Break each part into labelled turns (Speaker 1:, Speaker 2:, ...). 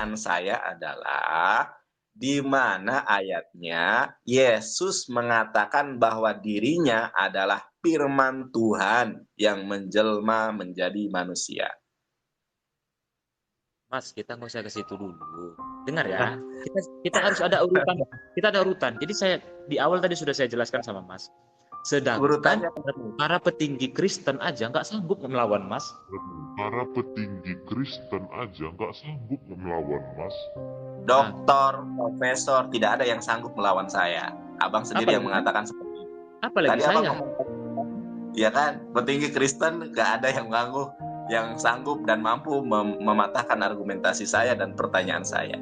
Speaker 1: pertanyaan saya adalah, di mana ayatnya Yesus mengatakan bahwa dirinya adalah firman Tuhan yang menjelma menjadi manusia?
Speaker 2: Mas, kita nggak usah ke situ dulu. Dengar ya, kita harus ada urutan. Kita ada urutan. Jadi saya di awal tadi sudah saya jelaskan sama Mas. Sedangkan
Speaker 1: Urutannya
Speaker 2: para petinggi Kristen aja nggak sanggup melawan Mas.
Speaker 3: Para petinggi Kristen aja nggak sanggup melawan Mas.
Speaker 1: doktor, profesor, tidak ada yang sanggup melawan saya. Abang sendiri yang
Speaker 2: Apalagi-
Speaker 1: mengatakan seperti itu.
Speaker 2: Apalagi
Speaker 1: Tadi abang
Speaker 2: saya.
Speaker 1: ngomong, ya kan, petinggi Kristen nggak ada yang mengganggu, yang sanggup dan mampu mematahkan argumentasi saya dan pertanyaan saya.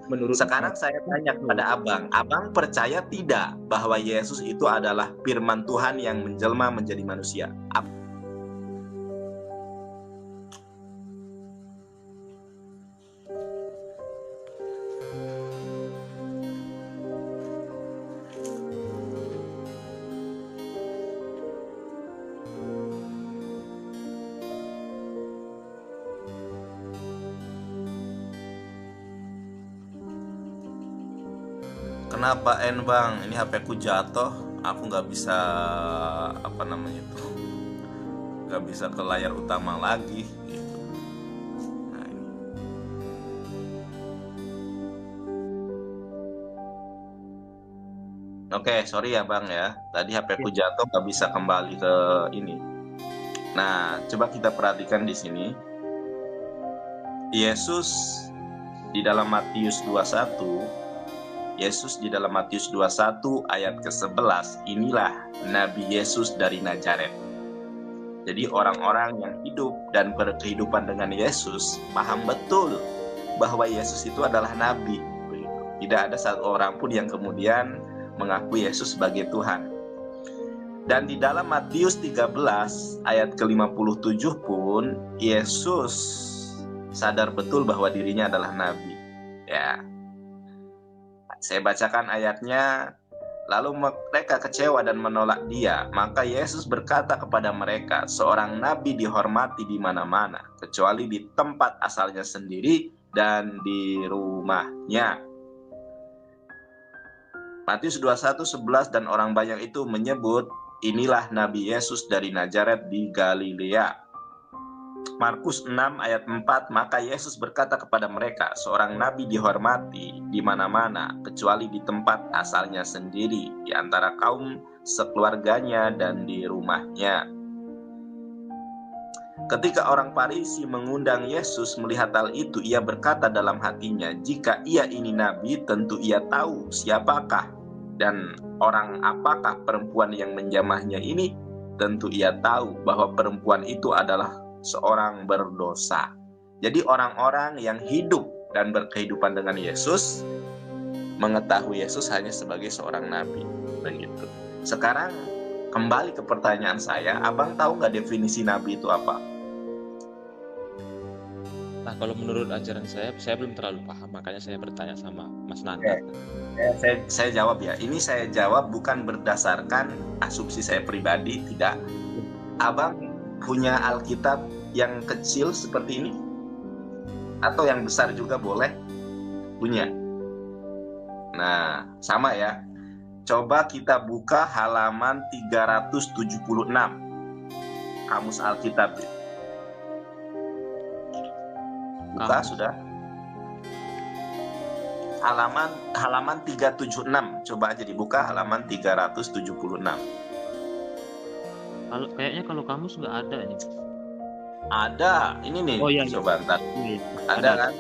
Speaker 2: Menurut
Speaker 1: Sekarang saya tanya kepada abang percaya tidak bahwa Yesus itu adalah firman Tuhan yang menjelma menjadi manusia? Kenapa bang? Ini HP ku jatuh, aku nggak bisa nggak bisa ke layar utama lagi gitu. Nah, ini. Oke, sorry ya bang ya, tadi HP ku jatuh nggak bisa kembali ke ini. Nah, coba kita perhatikan di sini. Yesus di dalam Matius 21 ayat ke-11, inilah Nabi Yesus dari Nazaret. Jadi orang-orang yang hidup dan berkehidupan dengan Yesus paham betul bahwa Yesus itu adalah Nabi. Tidak ada satu orang pun yang kemudian mengaku Yesus sebagai Tuhan. Dan di dalam Matius 13 ayat ke-57 pun Yesus sadar betul bahwa dirinya adalah Nabi. Ya, saya bacakan ayatnya. Lalu mereka kecewa dan menolak dia. Maka Yesus berkata kepada mereka, seorang nabi dihormati di mana-mana, kecuali di tempat asalnya sendiri dan di rumahnya. Matius 21:11, dan orang banyak itu menyebut, inilah Nabi Yesus dari Nazaret di Galilea. Markus 6 ayat 4, maka Yesus berkata kepada mereka, seorang nabi dihormati di mana-mana, kecuali di tempat asalnya sendiri, di antara kaum sekeluarganya dan di rumahnya. Ketika orang Farisi mengundang Yesus melihat hal itu, ia berkata dalam hatinya, jika ia ini nabi, tentu ia tahu siapakah dan orang apakah perempuan yang menjamahnya ini. Tentu ia tahu bahwa perempuan itu adalah seorang berdosa. Jadi orang-orang yang hidup dan berkehidupan dengan Yesus mengetahui Yesus hanya sebagai seorang nabi. Begitu. Sekarang kembali ke pertanyaan saya, abang tahu nggak definisi nabi itu apa?
Speaker 2: Nah, kalau menurut ajaran saya belum terlalu paham, makanya saya bertanya sama Mas Nanda.
Speaker 1: Saya jawab ya. Ini saya jawab bukan berdasarkan asumsi saya pribadi, tidak. Abang punya Alkitab yang kecil seperti ini? Atau yang besar juga boleh? Punya. Nah, sama ya. Coba kita buka halaman 376. Kamus Alkitab. Buka sudah. Halaman 376. Coba aja dibuka halaman 376.
Speaker 2: Kayaknya kalau kamus nggak ada ini.
Speaker 1: Ada, ini nih.
Speaker 2: Oh iya.
Speaker 1: Coba ntar. Ada kan?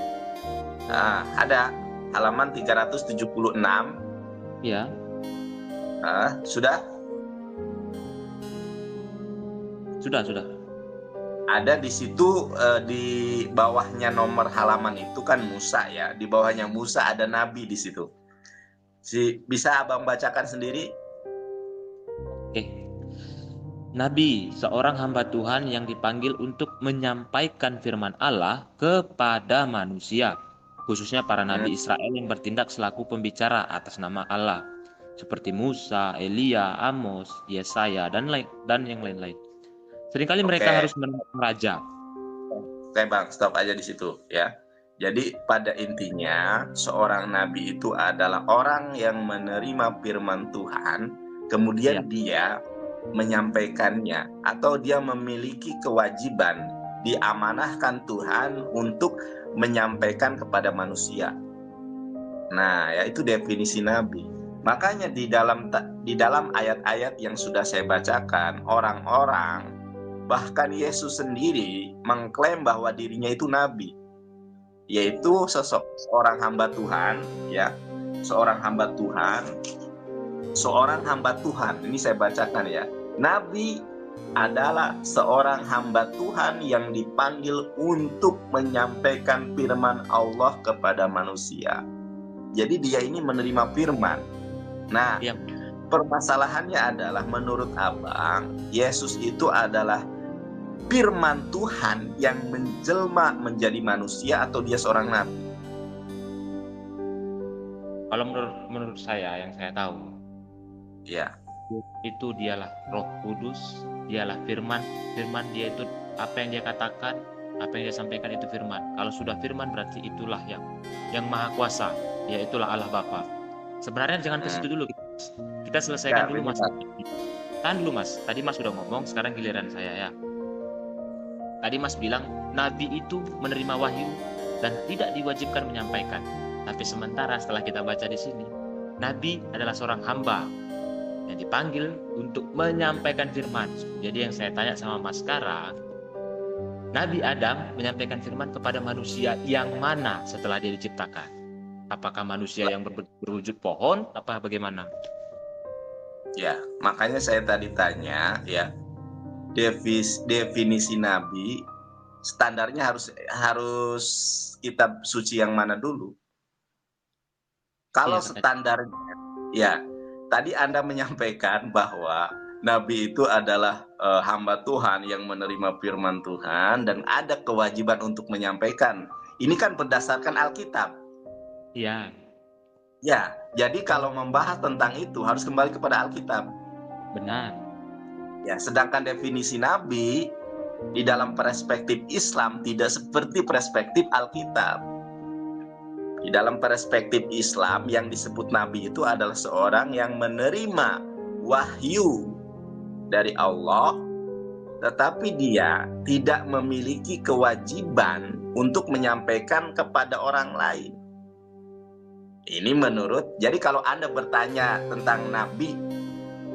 Speaker 1: Nah, ada halaman 376.
Speaker 2: Iya.
Speaker 1: Sudah?
Speaker 2: Sudah.
Speaker 1: Ada di situ di bawahnya nomor halaman itu kan Musa ya. Di bawahnya Musa ada nabi di situ. Bisa abang bacakan sendiri?
Speaker 2: Oke. Nabi, seorang hamba Tuhan yang dipanggil untuk menyampaikan firman Allah kepada manusia, khususnya para nabi Israel yang bertindak selaku pembicara atas nama Allah, seperti Musa, Elia, Amos, Yesaya, dan yang lain-lain. Seringkali mereka harus menolak raja.
Speaker 1: Oke bang, stop aja di situ ya. Jadi pada intinya seorang nabi itu adalah orang yang menerima firman Tuhan, kemudian dia menyampaikannya atau dia memiliki kewajiban diamanahkan Tuhan untuk menyampaikan kepada manusia. Nah, ya itu definisi nabi. Makanya di dalam ayat-ayat yang sudah saya bacakan, orang-orang bahkan Yesus sendiri mengklaim bahwa dirinya itu nabi, yaitu seorang hamba Tuhan, ya, seorang hamba Tuhan. Ini saya bacakan ya. Nabi adalah seorang hamba Tuhan yang dipanggil untuk menyampaikan firman Allah kepada manusia. Jadi dia ini menerima firman. Nah, permasalahannya adalah menurut Abang, Yesus itu adalah firman Tuhan yang menjelma menjadi manusia atau dia seorang nabi?
Speaker 2: Kalau menurut saya, yang saya tahu,
Speaker 1: ya,
Speaker 2: itu dialah Roh Kudus, dialah firman dia itu apa yang dia katakan, apa yang dia sampaikan itu firman. Kalau sudah firman berarti itulah yang maha kuasa, ya itulah Allah Bapa. Sebenarnya jangan ke situ dulu, kita selesaikan dulu Mas. Tahan dulu Mas, tadi Mas sudah ngomong, sekarang giliran saya ya. Tadi Mas bilang nabi itu menerima wahyu dan tidak diwajibkan menyampaikan. Tapi sementara setelah kita baca di sini, nabi adalah seorang hamba yang dipanggil untuk menyampaikan firman. Jadi yang saya tanya sama Mas sekarang, Nabi Adam menyampaikan firman kepada manusia yang mana setelah dia diciptakan? Apakah manusia yang berwujud pohon? Apa bagaimana?
Speaker 1: Ya, makanya saya tadi tanya ya, definisi nabi standarnya harus kitab suci yang mana dulu? Kalau standarnya, ya tadi Anda menyampaikan bahwa nabi itu adalah hamba Tuhan yang menerima firman Tuhan dan ada kewajiban untuk menyampaikan. Ini kan berdasarkan Alkitab.
Speaker 2: Iya.
Speaker 1: Ya, jadi kalau membahas tentang itu harus kembali kepada Alkitab.
Speaker 2: Benar.
Speaker 1: Ya, sedangkan definisi nabi di dalam perspektif Islam tidak seperti perspektif Alkitab. Di dalam perspektif Islam yang disebut nabi itu adalah seorang yang menerima wahyu dari Allah, tetapi dia tidak memiliki kewajiban untuk menyampaikan kepada orang lain. Ini menurut, jadi kalau Anda bertanya tentang nabi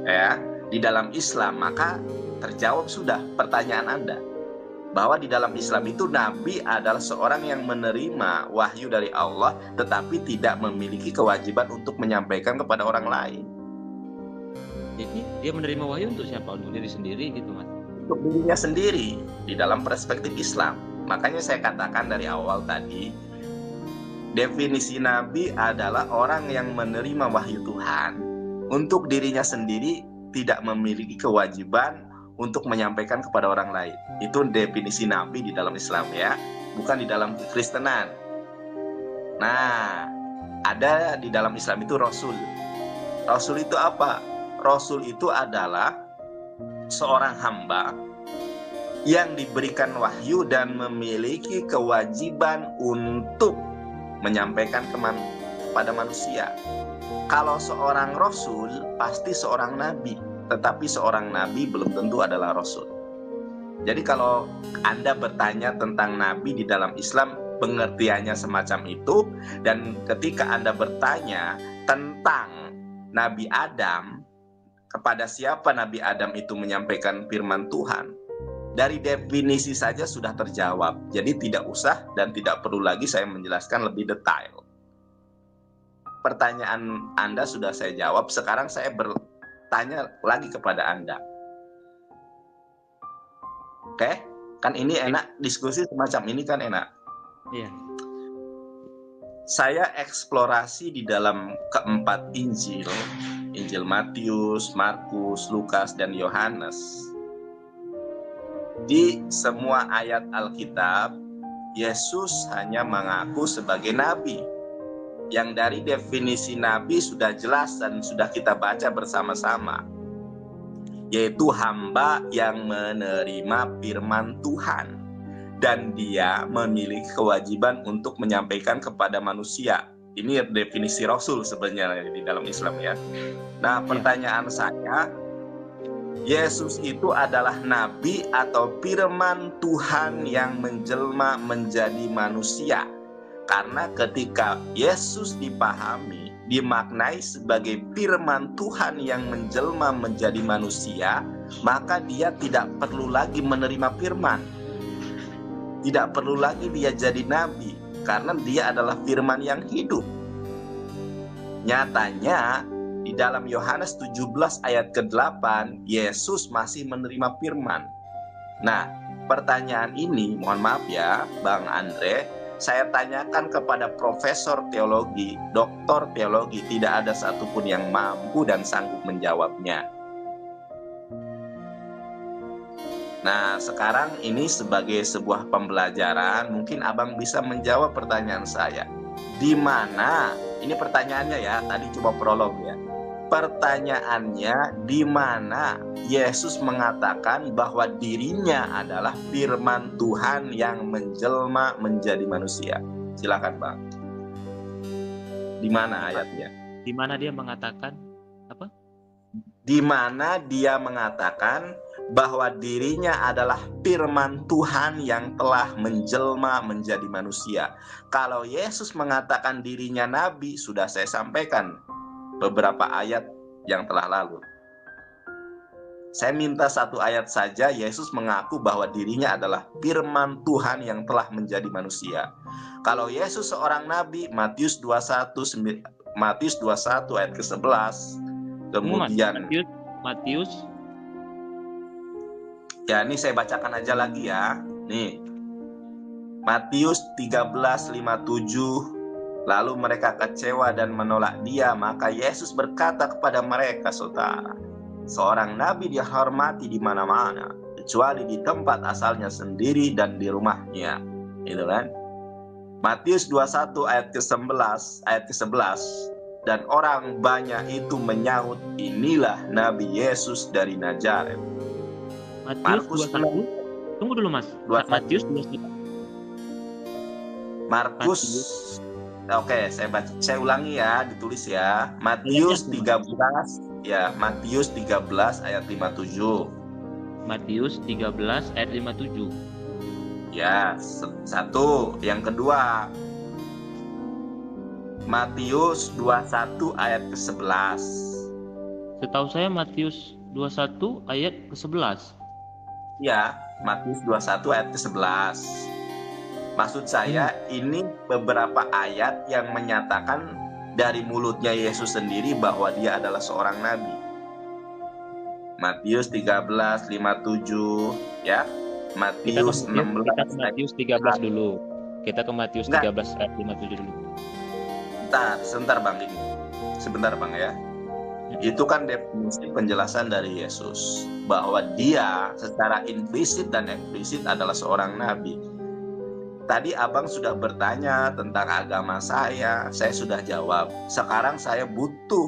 Speaker 1: ya di dalam Islam, maka terjawab sudah pertanyaan Anda, bahwa di dalam Islam itu nabi adalah seorang yang menerima wahyu dari Allah tetapi tidak memiliki kewajiban untuk menyampaikan kepada orang lain.
Speaker 2: Jadi dia menerima wahyu untuk siapa? Untuk diri sendiri gitu Mas?
Speaker 1: Untuk dirinya sendiri di dalam perspektif Islam. Makanya saya katakan dari awal tadi, definisi nabi adalah orang yang menerima wahyu Tuhan untuk dirinya sendiri, tidak memiliki kewajiban untuk menyampaikan kepada orang lain. Itu definisi nabi di dalam Islam ya, bukan di dalam kekristenan. Nah, ada di dalam Islam itu Rasul. Rasul itu apa? Rasul itu adalah seorang hamba yang diberikan wahyu dan memiliki kewajiban untuk menyampaikan kepada manusia. Kalau seorang rasul pasti seorang nabi, tetapi seorang nabi belum tentu adalah rasul. Jadi kalau Anda bertanya tentang nabi di dalam Islam, pengertiannya semacam itu. Dan ketika Anda bertanya tentang Nabi Adam, kepada siapa Nabi Adam itu menyampaikan firman Tuhan, dari definisi saja sudah terjawab. Jadi tidak usah dan tidak perlu lagi saya menjelaskan lebih detail. Pertanyaan Anda sudah saya jawab. Sekarang saya bertanya lagi kepada Anda. Oke? Kan ini enak, diskusi semacam ini kan enak.
Speaker 2: Iya.
Speaker 1: Saya eksplorasi di dalam keempat Injil, Injil Matius, Markus, Lukas, dan Yohanes. Di semua ayat Alkitab, Yesus hanya mengaku sebagai nabi. Yang dari definisi nabi sudah jelas dan sudah kita baca bersama-sama, yaitu hamba yang menerima firman Tuhan dan dia memiliki kewajiban untuk menyampaikan kepada manusia. Ini definisi Rasul sebenarnya di dalam Islam ya. Nah, pertanyaan saya, Yesus itu adalah nabi atau firman Tuhan yang menjelma menjadi manusia? Karena ketika Yesus dipahami, dimaknai sebagai firman Tuhan yang menjelma menjadi manusia, maka dia tidak perlu lagi menerima firman. Tidak perlu lagi dia jadi nabi, karena dia adalah firman yang hidup. Nyatanya, di dalam Yohanes 17 ayat ke-8, Yesus masih menerima firman. Nah, pertanyaan ini, mohon maaf ya, Bang Andre, saya tanyakan kepada profesor teologi, doktor teologi, tidak ada satupun yang mampu dan sanggup menjawabnya. Nah, sekarang ini sebagai sebuah pembelajaran, mungkin Abang bisa menjawab pertanyaan saya. Di mana, ini pertanyaannya ya, tadi cuma prolog ya. Pertanyaannya, di mana Yesus mengatakan bahwa dirinya adalah firman Tuhan yang menjelma menjadi manusia? Silakan, Bang. Di mana ayatnya?
Speaker 2: Di mana dia mengatakan apa?
Speaker 1: Di mana dia mengatakan bahwa dirinya adalah firman Tuhan yang telah menjelma menjadi manusia. Kalau Yesus mengatakan dirinya nabi, sudah saya sampaikan beberapa ayat yang telah lalu. Saya minta satu ayat saja, Yesus mengaku bahwa dirinya adalah firman Tuhan yang telah menjadi manusia. Kalau Yesus seorang nabi, Matius 21 ayat ke-11. Kemudian
Speaker 2: Matius.
Speaker 1: Ya, ini saya bacakan aja lagi ya. Nih. Matius 13:57. Lalu mereka kecewa dan menolak dia, maka Yesus berkata kepada mereka, saudara, seorang nabi dihormati di mana-mana, kecuali di tempat asalnya sendiri dan di rumahnya. Itu kan? Matius 21 ayat ke-11, dan orang banyak itu menyaut, inilah Nabi Yesus dari Nazaret.
Speaker 2: Matius 21. Tunggu dulu Mas. Matius 21.
Speaker 1: Oke, saya ulangi ya, ditulis ya. Matius 13 ya, Matius 13 ayat 57.
Speaker 2: Matius 13 ayat 57.
Speaker 1: Ya, satu. Yang kedua, Matius 21 ayat ke-11.
Speaker 2: Setahu saya Matius 21 ayat ke-11.
Speaker 1: Ya, Matius 21 ayat ke-11. Maksud saya, ini beberapa ayat yang menyatakan dari mulutnya Yesus sendiri bahwa dia adalah seorang nabi. Matius 13:57 ya. Matius 16.
Speaker 2: Kita ke Matius 13 dulu. Kita ke Matius 13 ayat 57 dulu.
Speaker 1: Sebentar Bang ini. Sebentar Bang ya. Itu kan definisi penjelasan dari Yesus bahwa dia secara implisit dan eksplisit adalah seorang nabi. Tadi Abang sudah bertanya tentang agama saya sudah jawab. Sekarang saya butuh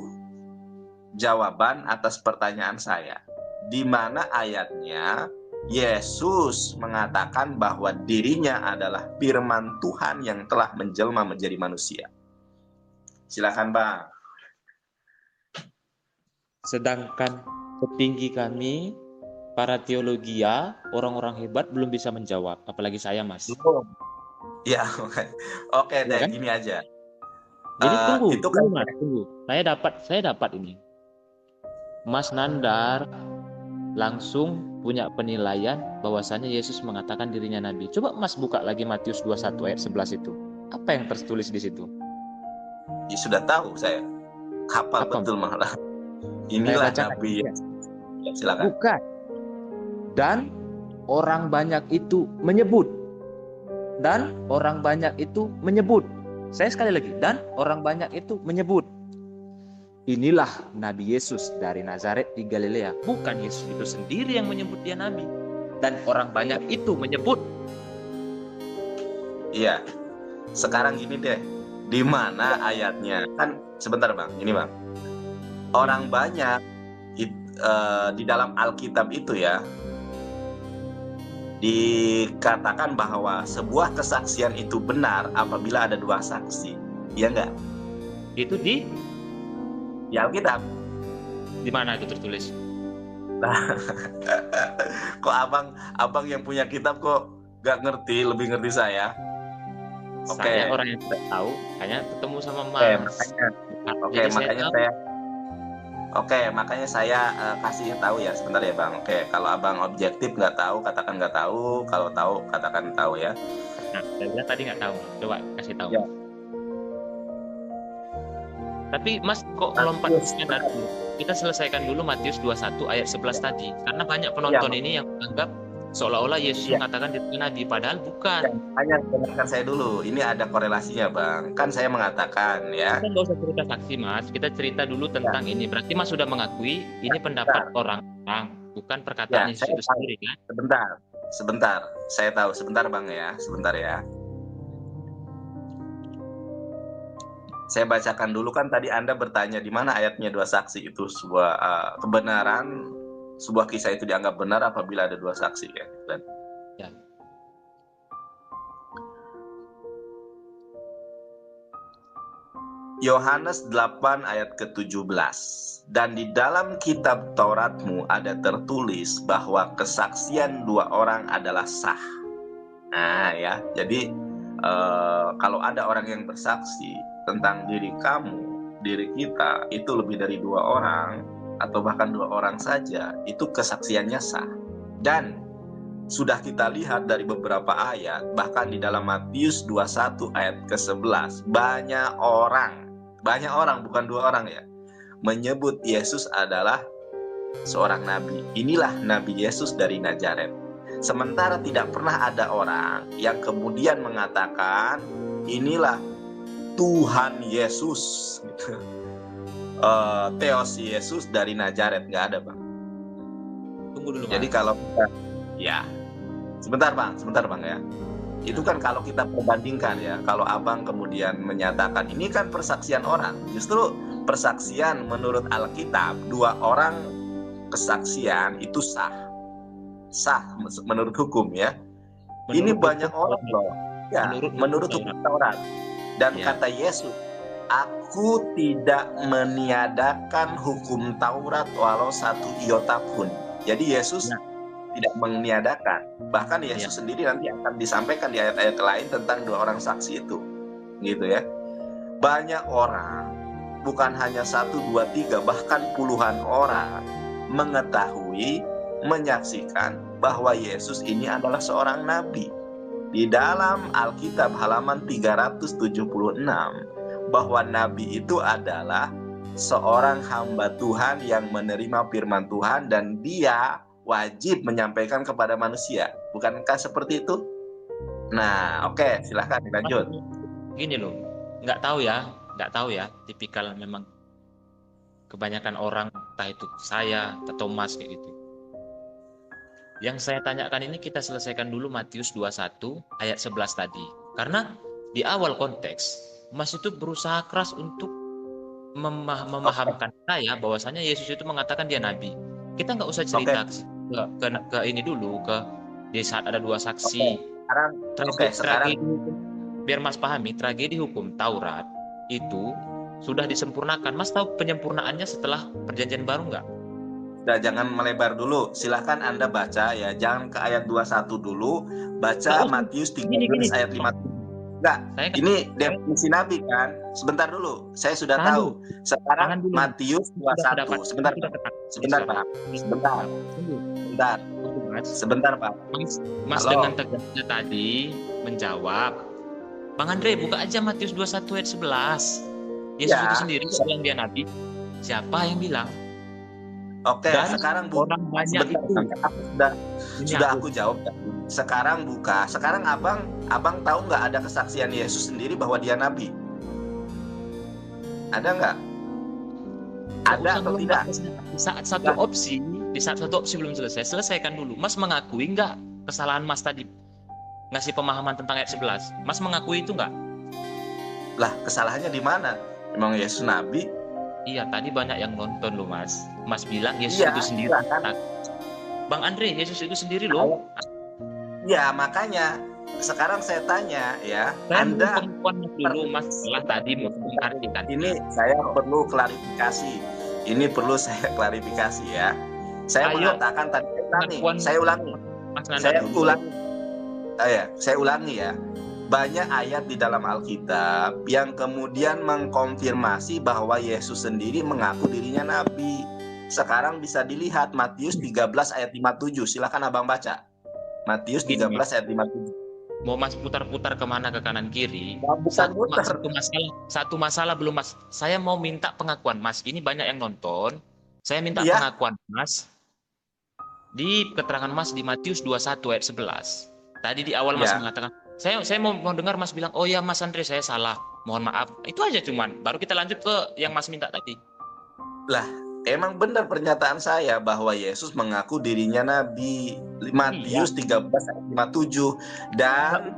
Speaker 1: jawaban atas pertanyaan saya. Di mana ayatnya Yesus mengatakan bahwa dirinya adalah firman Tuhan yang telah menjelma menjadi manusia? Silakan Bang.
Speaker 2: Sedangkan petinggi kami, para teologia, orang-orang hebat belum bisa menjawab, apalagi saya Mas.
Speaker 1: Ya, oke deh,
Speaker 2: kan?
Speaker 1: gini aja.
Speaker 2: Jadi tunggu,
Speaker 1: itu kan
Speaker 2: Mas, tunggu. Saya dapat ini. Mas Nandar langsung punya penilaian bahwasannya Yesus mengatakan dirinya nabi. Coba Mas buka lagi Matius 21 ayat 11 itu. Apa yang tertulis di situ?
Speaker 1: Ya, sudah tahu saya. Hafal betul malah. Inilah nabi. Ya, silakan.
Speaker 2: Bukan. Dan orang banyak itu menyebut. Saya sekali lagi. Dan orang banyak itu menyebut. Inilah Nabi Yesus dari Nazaret di Galilea. Bukan Yesus itu sendiri yang menyebut dia nabi. Dan orang banyak itu menyebut.
Speaker 1: Iya. Sekarang gini deh. Di mana ayatnya? Kan sebentar Bang. Ini Bang. Orang banyak di dalam Alkitab itu ya. Di dikatakan bahwa sebuah kesaksian itu benar apabila ada dua saksi. Iya enggak?
Speaker 2: Itu di
Speaker 1: Alkitab.
Speaker 2: di mana itu tertulis?
Speaker 1: Kok abang yang punya kitab kok gak ngerti, lebih ngerti saya. Oke.
Speaker 2: Saya orang yang tidak tahu, hanya ketemu sama
Speaker 1: makanya saya kasih tahu ya, sebentar ya Bang. Oke, kalau abang objektif nggak tahu, katakan nggak tahu. Kalau tahu, katakan tahu ya.
Speaker 2: Nah, saya bilang tadi nggak tahu. Coba kasih tahu.
Speaker 1: Ya.
Speaker 2: Tapi Mas kok lompat dulu? Kita selesaikan dulu Matius 21 ayat 11 tadi. Karena banyak penonton ini yang menganggap seolah-olah Yesus mengatakan dirinya nabi, padahal bukan.
Speaker 1: Hanya dengarkan saya dulu. Ini ada korelasinya Bang. Kan saya mengatakan ya.
Speaker 2: Kita nggak usah cerita saksi Mas. Kita cerita dulu tentang ini. Berarti Mas sudah mengakui ini pendapat orang-orang, bukan perkataan Yesus itu sendiri kan?
Speaker 1: Sebentar. Saya tahu. Sebentar Bang ya. Sebentar ya. Saya bacakan dulu, kan tadi Anda bertanya di mana ayatnya dua saksi itu sebuah kebenaran, sebuah kisah itu dianggap benar apabila ada dua saksi ya. Dan
Speaker 2: ya.
Speaker 1: Yohanes 8 ayat ke-17. Dan di dalam kitab Tauratmu ada tertulis bahwa kesaksian dua orang adalah sah. Nah ya, jadi kalau ada orang yang bersaksi tentang diri kamu, diri kita, itu lebih dari dua orang atau bahkan dua orang saja, itu kesaksiannya sah. Dan sudah kita lihat dari beberapa ayat, bahkan di dalam Matius 21 ayat ke-11, banyak orang bukan dua orang ya, menyebut Yesus adalah seorang nabi. Inilah Nabi Yesus dari Nazaret. Sementara tidak pernah ada orang yang kemudian mengatakan inilah Tuhan Yesus gitu. Theos Yesus dari Nazaret, nggak ada Bang.
Speaker 2: Tunggu dulu.
Speaker 1: Jadi kalau kita, ya sebentar bang ya. Itu kan kalau kita perbandingkan ya, kalau abang kemudian menyatakan ini kan persaksian orang, justru persaksian menurut Alkitab dua orang kesaksian itu sah menurut hukum ya. Ini banyak orang loh ya, menurut hukum Taurat. Dan kata Yesus, aku tidak meniadakan hukum Taurat walau satu iota pun. Jadi Yesus tidak meniadakan. Bahkan Yesus sendiri nanti akan disampaikan di ayat-ayat lain tentang dua orang saksi itu. Gitu ya. Banyak orang, bukan hanya 1, 2, 3, bahkan puluhan orang mengetahui, menyaksikan bahwa Yesus ini adalah seorang nabi. Di dalam Alkitab halaman 376 bahwa nabi itu adalah seorang hamba Tuhan yang menerima firman Tuhan dan dia wajib menyampaikan kepada manusia. Bukankah seperti itu? Nah, oke, silahkan dilanjut.
Speaker 2: Gini loh, nggak tahu ya, tipikal memang kebanyakan orang, entah itu saya atau Mas kayak gitu. Yang saya tanyakan ini kita selesaikan dulu Matius 21 ayat 11 tadi. Karena di awal konteks, Mas itu berusaha keras untuk memahamkan saya bahwasanya Yesus itu mengatakan dia nabi. Kita nggak usah cerita ke ini dulu, ke di saat ada dua saksi.
Speaker 1: Sekarang
Speaker 2: biar Mas pahami, tragedi hukum Taurat itu sudah disempurnakan. Mas tahu penyempurnaannya setelah perjanjian baru nggak?
Speaker 1: Nah, jangan melebar dulu. Silahkan Anda baca ya. Jangan ke ayat 21 dulu. Baca Matius 13 ayat 5. Enggak, ini definisi nabi kan. Sebentar dulu. Saya sudah tahu. Sekarang Matius 21. Sebentar Pak.
Speaker 2: Mas dengan tegasnya tadi menjawab. Bang Andre, buka aja Matius 21 ayat 11. Yesus itu sendiri bilang dia nabi. Siapa yang bilang?
Speaker 1: Oke,
Speaker 2: dan
Speaker 1: sekarang
Speaker 2: orang banyak itu
Speaker 1: sudah aku jawab. Sekarang buka. Sekarang abang tahu nggak ada kesaksian Yesus sendiri bahwa dia nabi? Ada nggak? Ada atau tidak?
Speaker 2: Di saat satu opsi belum selesaikan dulu. Mas mengakui nggak kesalahan Mas tadi ngasih pemahaman tentang ayat 11? Mas mengakui itu nggak?
Speaker 1: Lah, kesalahannya di mana? Emang Yesus nabi?
Speaker 2: Iya, tadi banyak yang nonton loh Mas. Mas bilang Yesus itu sendiri. Bang Andre, Yesus itu sendiri loh.
Speaker 1: Ya, makanya sekarang saya tanya ya,
Speaker 2: Saya mau
Speaker 1: Anda
Speaker 2: pengakuan Mas dulu, Mas. Setelah tadi mau mengklarifikasi.
Speaker 1: ini saya perlu klarifikasi. Ini perlu saya klarifikasi ya. Saya
Speaker 2: Ayo,
Speaker 1: mengatakan tadi
Speaker 2: pengakuan
Speaker 1: saya ulangi.
Speaker 2: Mas Nanda
Speaker 1: Saya
Speaker 2: dulu.
Speaker 1: ulangi. Saya ulangi ya. Banyak ayat di dalam Alkitab yang kemudian mengkonfirmasi bahwa Yesus sendiri mengaku dirinya nabi. Sekarang bisa dilihat Matius 13 ayat 57. Silakan Abang baca. Matius 13
Speaker 2: Gini,
Speaker 1: ayat 57.
Speaker 2: mau Mas putar-putar kemana ke kanan kiri?
Speaker 1: Bukan muter.
Speaker 2: Satu masalah belum, Mas. Saya mau minta pengakuan Mas. Ini banyak yang nonton. Saya minta
Speaker 1: Iya.
Speaker 2: pengakuan Mas di keterangan Mas di Matius 21 ayat 11. Tadi di awal Mas
Speaker 1: Ya.
Speaker 2: mengatakan, saya mau dengar Mas bilang, oh ya Mas Andre saya salah, mohon maaf. Itu aja cuman. Baru kita lanjut ke yang Mas minta tadi.
Speaker 1: Lah, emang benar pernyataan saya bahwa Yesus mengaku dirinya nabi. Matius 13 ayat 57 dan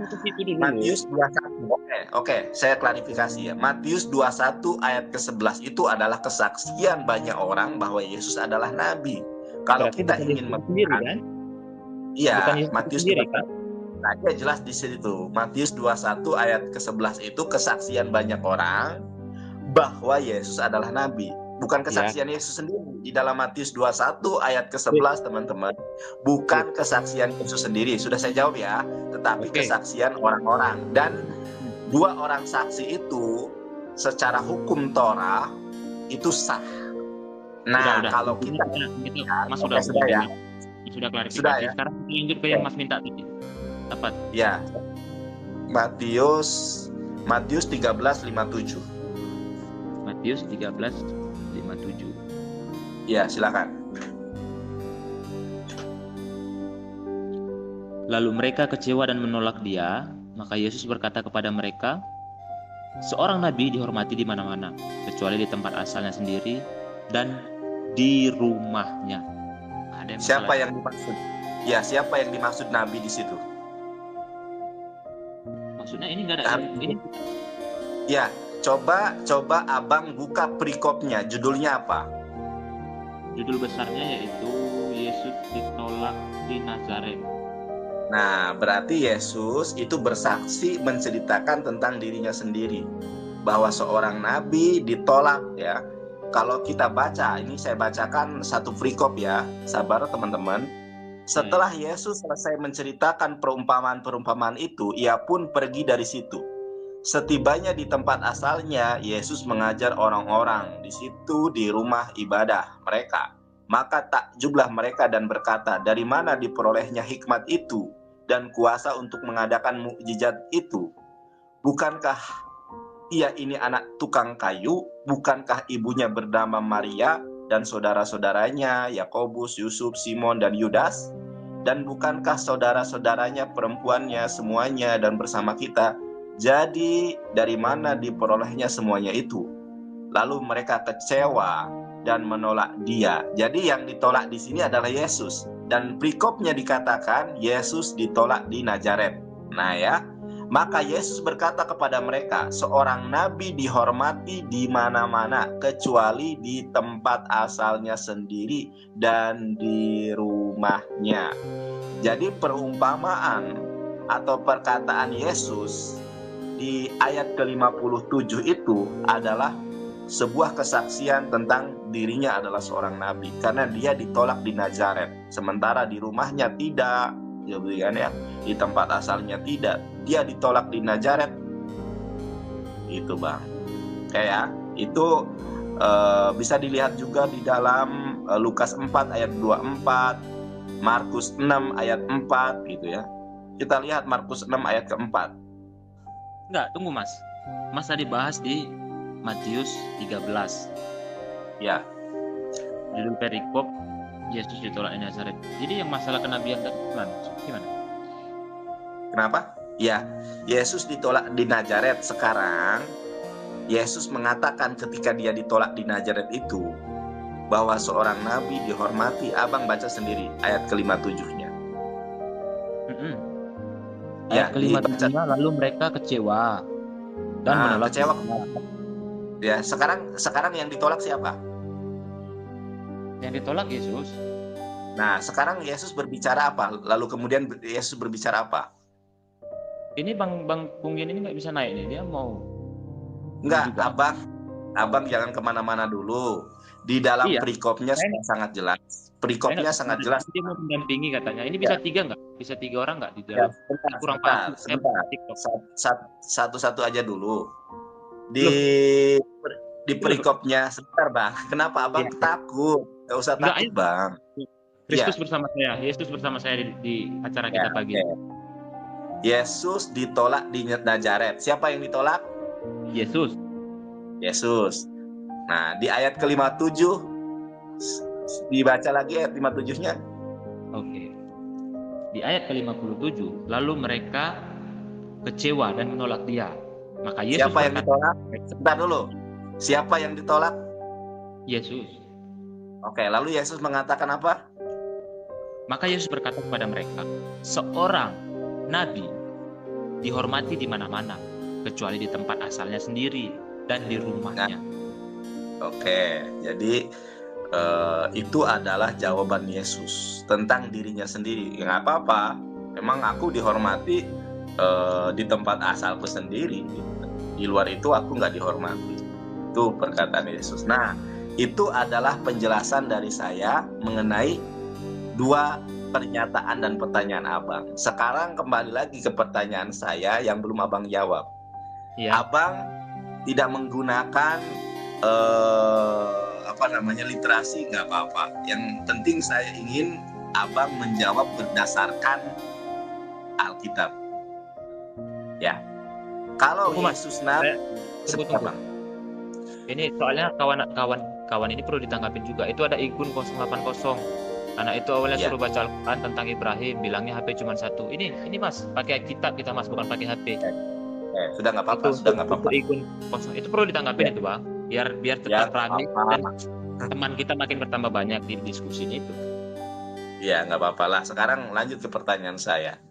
Speaker 1: Matius 21. Oke, saya klarifikasi ya. Matius 21 ayat ke-11 itu adalah kesaksian banyak orang bahwa Yesus adalah nabi. Kalau
Speaker 2: Berarti
Speaker 1: kita
Speaker 2: bukan
Speaker 1: ingin
Speaker 2: Yesus sendiri, kan?
Speaker 1: Iya,
Speaker 2: Bukan Yesus
Speaker 1: Matius
Speaker 2: sendiri,
Speaker 1: 21
Speaker 2: kan?
Speaker 1: saja jelas di situ. Matius 21 ayat ke-11 itu kesaksian banyak orang bahwa Yesus adalah nabi. Bukan kesaksian Yesus sendiri. Di dalam Matius 21 ayat ke-11 teman-teman, bukan kesaksian Yesus sendiri. Sudah saya jawab ya, tetapi kesaksian orang-orang. Dan dua orang saksi itu secara hukum Torah itu sah. Nah,
Speaker 2: Sudah.
Speaker 1: kalau kita
Speaker 2: gitu,
Speaker 1: ya,
Speaker 2: Mas
Speaker 1: sudah ya.
Speaker 2: Sudah klarifikasi.
Speaker 1: Sudah ya.
Speaker 2: Sekarang kita lanjut ke yang Mas minta tadi. Dapat.
Speaker 1: Ya. Matius 13:57.
Speaker 2: Matius 13:57.
Speaker 1: Ya, silakan.
Speaker 2: Lalu mereka kecewa dan menolak dia, maka Yesus berkata kepada mereka, seorang nabi dihormati di mana-mana, kecuali di tempat asalnya sendiri dan di rumahnya. Ada yang
Speaker 1: Siapa
Speaker 2: masalah?
Speaker 1: yang dimaksud? Ya, siapa yang dimaksud nabi di situ?
Speaker 2: Maksudnya ini nggak ada ini.
Speaker 1: Ya, coba Abang buka perikopnya. Judulnya apa?
Speaker 2: Judul besarnya yaitu Yesus ditolak di Nazaret.
Speaker 1: Nah, berarti Yesus itu bersaksi menceritakan tentang dirinya sendiri bahwa seorang nabi ditolak ya. Kalau kita baca, ini saya bacakan satu perikop ya. Sabar teman-teman. Setelah Yesus selesai menceritakan perumpamaan-perumpamaan itu, ia pun pergi dari situ. Setibanya di tempat asalnya, Yesus mengajar orang-orang di situ di rumah ibadah mereka. Maka takjublah mereka dan berkata, dari mana diperolehnya hikmat itu dan kuasa untuk mengadakan mukjizat itu? Bukankah ia ini anak tukang kayu? Bukankah ibunya bernama Maria dan saudara-saudaranya Yakobus, Yusuf, Simon, dan Yudas? Dan bukankah saudara-saudaranya perempuannya semuanya dan bersama kita? Jadi dari mana diperolehnya semuanya itu? Lalu mereka kecewa dan menolak dia. Jadi yang ditolak di sini adalah Yesus. Dan perikopnya dikatakan Yesus ditolak di Nazaret. Nah ya, maka Yesus berkata kepada mereka, seorang nabi dihormati di mana-mana kecuali di tempat asalnya sendiri dan di rumahnya. Jadi perumpamaan atau perkataan Yesus di ayat ke-57 itu adalah sebuah kesaksian tentang dirinya adalah seorang nabi karena dia ditolak di Nazaret, sementara di rumahnya tidak, ya, di tempat asalnya tidak, dia ditolak di Nazaret. Itu Bang. Kayak itu bisa dilihat juga di dalam Lukas 4 ayat 24, Markus 6 ayat 4 gitu ya. Kita lihat Markus 6 ayat keempat.
Speaker 2: Enggak, tunggu Mas. Mas tadi bahas di Matius 13.
Speaker 1: Ya.
Speaker 2: Judul perikop Yesus ditolak di Nazaret. Jadi yang masalah kenabian tadi gimana?
Speaker 1: Kenapa? Ya, Yesus ditolak di Nazaret. Sekarang Yesus mengatakan ketika dia ditolak di Nazaret itu bahwa seorang nabi dihormati. Abang baca sendiri ayat ke-57-nya.
Speaker 2: Ayat ke-57 lalu mereka kecewa dan menolak.
Speaker 1: Kecewa. Ya, sekarang yang ditolak siapa?
Speaker 2: Yang ditolak Yesus.
Speaker 1: Nah, sekarang Yesus berbicara apa? Lalu kemudian Yesus berbicara apa?
Speaker 2: Ini Bang Punggen ini nggak bisa naik nih, dia mau
Speaker 1: Enggak,
Speaker 2: juga.
Speaker 1: abang jangan kemana-mana dulu. Di dalam
Speaker 2: Iya.
Speaker 1: perikopnya
Speaker 2: Saya-
Speaker 1: sangat jelas.
Speaker 2: Saya
Speaker 1: Perikopnya
Speaker 2: nggak
Speaker 1: sangat
Speaker 2: bisa.
Speaker 1: jelas.
Speaker 2: Dia mau mendampingi katanya. Ini
Speaker 1: Ya,
Speaker 2: bisa 3 nggak? Bisa 3 orang nggak di
Speaker 1: ya,
Speaker 2: dalam?
Speaker 1: sebentar,
Speaker 2: Kurang paham. Saya
Speaker 1: sebentar.
Speaker 2: TikTok.
Speaker 1: Satu-satu aja dulu. Di
Speaker 2: Loh,
Speaker 1: di perikopnya sebentar, Bang. Kenapa abang
Speaker 2: iya.
Speaker 1: takut? Gak usah
Speaker 2: Enggak,
Speaker 1: takut,
Speaker 2: ayo.
Speaker 1: Bang.
Speaker 2: Kristus
Speaker 1: Iya.
Speaker 2: bersama saya. Yesus bersama saya di acara
Speaker 1: Ya,
Speaker 2: kita pagi.
Speaker 1: oke. Yesus ditolak di Nazaret. Siapa yang ditolak?
Speaker 2: Yesus.
Speaker 1: Yesus. Nah, di ayat ke-57 dibaca lagi ayat 57-nya.
Speaker 2: Oke. Di ayat ke-57, lalu mereka kecewa dan menolak dia. Maka Yesus
Speaker 1: Siapa yang ditolak? Sebentar dulu. Siapa yang ditolak?
Speaker 2: Yesus.
Speaker 1: Oke, lalu Yesus mengatakan apa?
Speaker 2: Maka Yesus berkata kepada mereka, seorang nabi dihormati di mana-mana, kecuali di tempat asalnya sendiri dan di rumahnya.
Speaker 1: Oke, jadi itu adalah jawaban Yesus tentang dirinya sendiri. Ya, nggak apa-apa, memang aku dihormati di tempat asalku sendiri. Di luar itu aku nggak dihormati. Itu perkataan Yesus. Nah, itu adalah penjelasan dari saya mengenai dua pernyataan dan pertanyaan abang. Sekarang kembali lagi ke pertanyaan saya yang belum abang jawab.
Speaker 2: Ya.
Speaker 1: Abang tidak menggunakan literasi, nggak apa-apa. Yang penting saya ingin abang menjawab berdasarkan Alkitab. Ya. Kalau Yesus Nabi,
Speaker 2: tunggu. Ini soalnya kawan ini perlu ditanggapin juga. Itu ada Igun 080. Karena itu awalnya suruh baca Al-Quran tentang Ibrahim, bilangnya HP cuma 1. Ini Mas, pakai kitab kita Mas, bukan pakai HP.
Speaker 1: Sudah nggak apa-apa.
Speaker 2: Igun 0, itu perlu ditanggapin itu Bang. Biar tetap ramai dan teman kita makin bertambah banyak di diskusi itu.
Speaker 1: Ya, nggak apa-apa lah. Sekarang lanjut ke pertanyaan saya.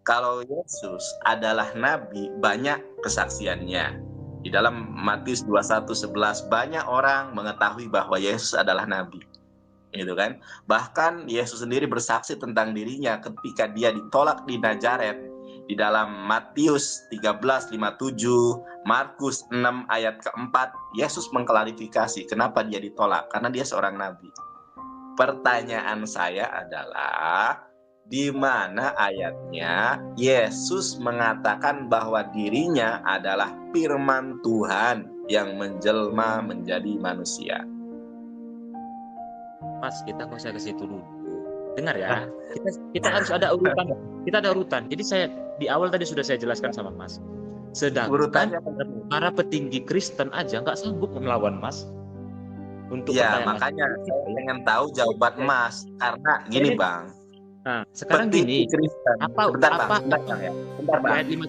Speaker 1: Kalau Yesus adalah nabi, banyak kesaksiannya. Di dalam Matius 21:11 banyak orang mengetahui bahwa Yesus adalah nabi. Gitu kan? Bahkan Yesus sendiri bersaksi tentang dirinya ketika dia ditolak di Nazaret. Di dalam Matius 13:57, Markus 6 ayat ke-4, Yesus mengklarifikasi kenapa dia ditolak, karena dia seorang nabi. Pertanyaan saya adalah, di mana ayatnya Yesus mengatakan bahwa dirinya adalah firman Tuhan yang menjelma menjadi manusia?
Speaker 2: Mas, kita nggak usah ke situ dulu. Dengar ya, kita harus ada urutan. Kita ada urutan. Jadi saya di awal tadi sudah saya jelaskan sama Mas. Sedangkan para petinggi Kristen aja nggak sanggup melawan Mas. Untuk
Speaker 1: ya, makanya saya pengen tahu jawaban Mas. Karena gini Bang.
Speaker 2: Nah, sekarang gini.
Speaker 1: Kristen. Bentar Bang.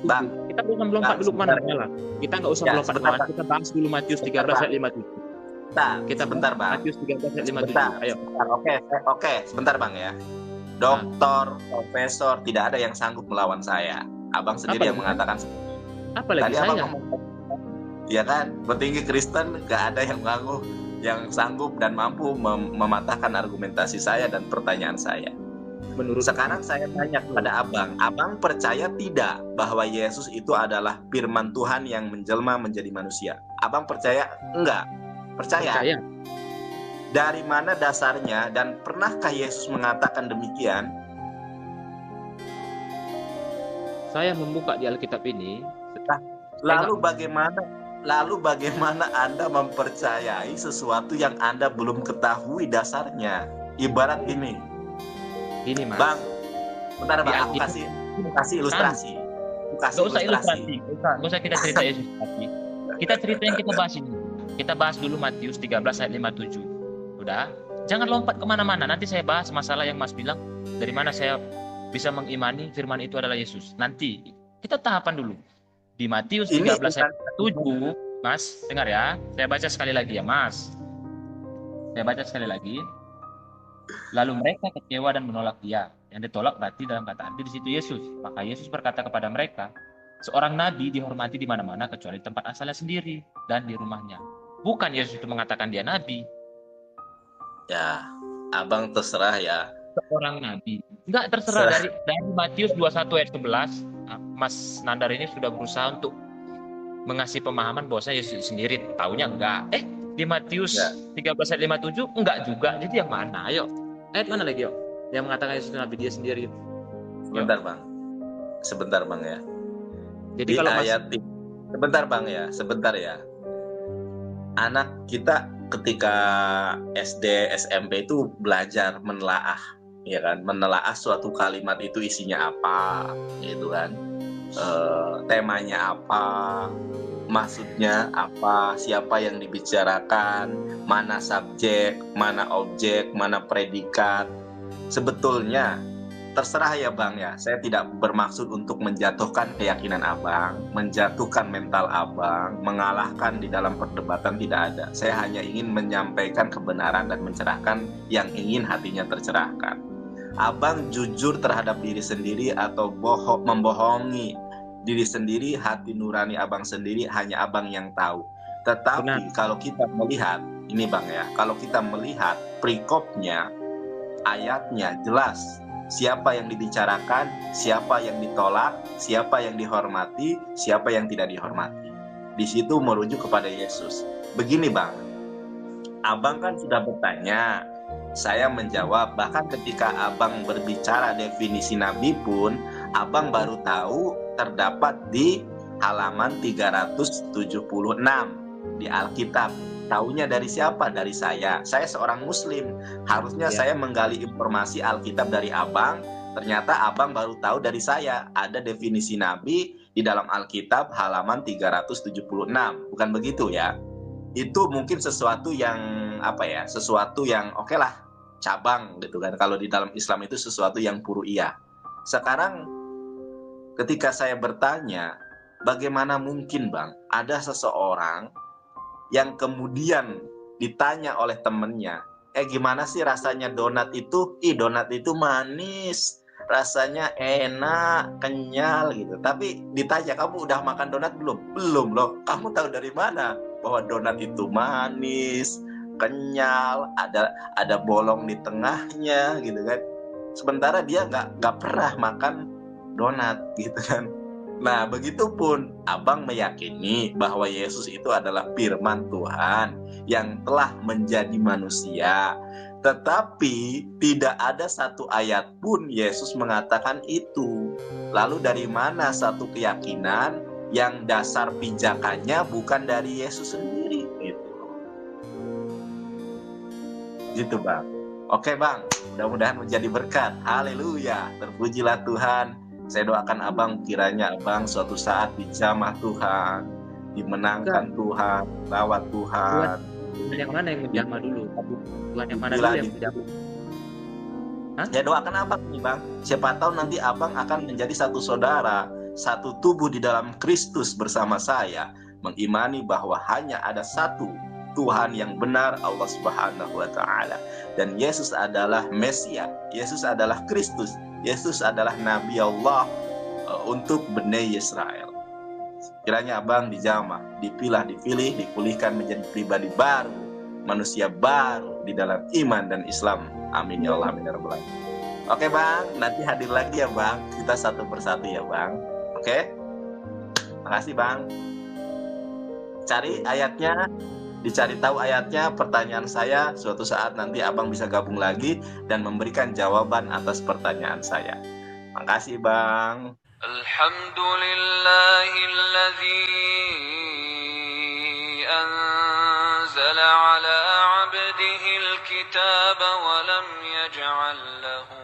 Speaker 2: Bang. Kita belum melompat dulu mana lah. Kita nggak usah melompat kemana. Kita bahas dulu Matius 13 ayat 57. Kita
Speaker 1: sebentar Bang.
Speaker 2: Matius 13 ayat 57. Ayo.
Speaker 1: Oke, sebentar Bang ya. Doktor, profesor, tidak ada yang sanggup melawan saya. Abang sendiri yang mengatakan.
Speaker 2: Apalagi saya.
Speaker 1: Ya kan, petinggi Kristen gak ada yang sanggup dan mampu mematahkan argumentasi saya dan pertanyaan saya. Sekarang saya tanya kepada abang percaya tidak bahwa Yesus itu adalah firman Tuhan yang menjelma menjadi manusia? Abang percaya enggak? Percaya. Dari mana dasarnya dan pernahkah Yesus mengatakan demikian?
Speaker 2: Saya membuka di Alkitab ini.
Speaker 1: Lalu bagaimana Anda mempercayai sesuatu yang Anda belum ketahui dasarnya? Ibarat gini. Ini Mas. Bang, bentar Bang, aku kasih ilustrasi.
Speaker 2: Gak usah ilustrasi. Gak usah kita cerita Yesus. Kita cerita yang kita bahas ini. Kita bahas dulu Matius 13 ayat 57. Udah? Jangan lompat kemana-mana. Nanti saya bahas masalah yang Mas bilang. Dari mana saya bisa mengimani firman itu adalah Yesus. Nanti kita tahapan dulu. Di Matius 13 ayat 7, Mas, dengar ya. Saya baca sekali lagi ya, Mas. Saya baca sekali lagi. Lalu mereka kecewa dan menolak dia. Yang ditolak berarti dalam kata arti di situ Yesus. Maka Yesus berkata kepada mereka, seorang nabi dihormati di mana-mana kecuali tempat asalnya sendiri dan di rumahnya. Bukan Yesus itu mengatakan dia nabi.
Speaker 1: Ya. Abang terserah ya.
Speaker 2: Seorang nabi. Enggak, terserah dari Matius 21 ayat 11. Mas Nandar ini sudah berusaha untuk mengasih pemahaman bahwasanya Yesus sendiri taunya enggak. Di Matius
Speaker 1: Enggak.
Speaker 2: 13 ayat 57 enggak juga. Jadi yang mana? Ayo. Ayat mana lagi, yuk? Yang mengatakan Yesus nabi dia sendiri.
Speaker 1: Sebentar bang ya.
Speaker 2: Jadi
Speaker 1: Di
Speaker 2: kalau
Speaker 1: ayat sebentar ya. Anak kita ketika SD, SMP itu belajar menelaah, ya kan? Menelaah suatu kalimat itu isinya apa, gitu kan? Temanya apa, maksudnya apa, siapa yang dibicarakan, mana subjek, mana objek, mana predikat. Sebetulnya terserah ya bang ya, saya tidak bermaksud untuk menjatuhkan keyakinan abang, menjatuhkan mental abang, mengalahkan di dalam perdebatan, tidak ada. Saya hanya ingin menyampaikan kebenaran dan mencerahkan yang ingin hatinya tercerahkan. Abang jujur terhadap diri sendiri atau membohongi diri sendiri, hati nurani abang sendiri hanya abang yang tahu. Tetapi kalau kita melihat, ini bang ya, kalau kita melihat perikopnya, ayatnya jelas siapa yang dibicarakan, siapa yang ditolak, siapa yang dihormati, siapa yang tidak dihormati. Di situ merujuk kepada Yesus. Begini bang, abang kan sudah bertanya, saya menjawab. Bahkan ketika abang berbicara definisi nabi pun, abang baru tahu terdapat di halaman 376 di Alkitab. Taunya dari siapa? Dari saya. Saya seorang muslim. Harusnya saya menggali informasi Alkitab dari abang. Ternyata abang baru tahu dari saya. Ada definisi nabi di dalam Alkitab halaman 376. Bukan begitu ya? Itu mungkin sesuatu yang sesuatu yang oke lah, cabang gitu kan. Kalau di dalam Islam itu sesuatu yang furu'iyah. Sekarang ketika saya bertanya, bagaimana mungkin bang ada seseorang yang kemudian ditanya oleh temennya, gimana sih rasanya donat itu? Donat itu manis, rasanya enak, kenyal gitu. Tapi ditanya, kamu udah makan donat belum? Belum loh. Kamu tahu dari mana bahwa donat itu manis, kenyal, ada bolong di tengahnya gitu kan? Sementara dia nggak pernah makan donat gitu kan. Nah, begitupun abang meyakini bahwa Yesus itu adalah firman Tuhan yang telah menjadi manusia. Tetapi tidak ada satu ayat pun Yesus mengatakan itu. Lalu dari mana satu keyakinan yang dasar pijakannya bukan dari Yesus sendiri? Gitu bang. Oke bang, mudah-mudahan menjadi berkat. Haleluya, terpujilah Tuhan. Saya doakan abang kiranya abang suatu saat dijamah Tuhan, dimenangkan Tuhan, lawat Tuhan.
Speaker 2: Tuhan yang mana yang menjamah dulu? Tuhan yang mana dulu yang menjamah?
Speaker 1: Ya doakan abang nih bang. Siapa tahu nanti abang akan menjadi satu saudara, satu tubuh di dalam Kristus bersama saya, mengimani bahwa hanya ada satu Tuhan yang benar, Allah Subhanahu wa Ta'ala, dan Yesus adalah Mesias, Yesus adalah Kristus, Yesus adalah Nabi Allah untuk Bani Israel. Kiranya abang dijamah, dipilih, dipulihkan menjadi pribadi baru, manusia baru di dalam iman dan Islam. Amin ya Allah, amin ya Rabbal alamin. Oke bang, nanti hadir lagi ya bang, kita satu persatu ya bang. Oke, makasih bang. Cari ayatnya, dicari tahu ayatnya. Pertanyaan saya suatu saat nanti abang bisa gabung lagi dan memberikan jawaban atas pertanyaan saya. Makasih bang.
Speaker 4: Alhamdulillahilladzi anzala ala abdihil kitaba wa lam yaj'al lahu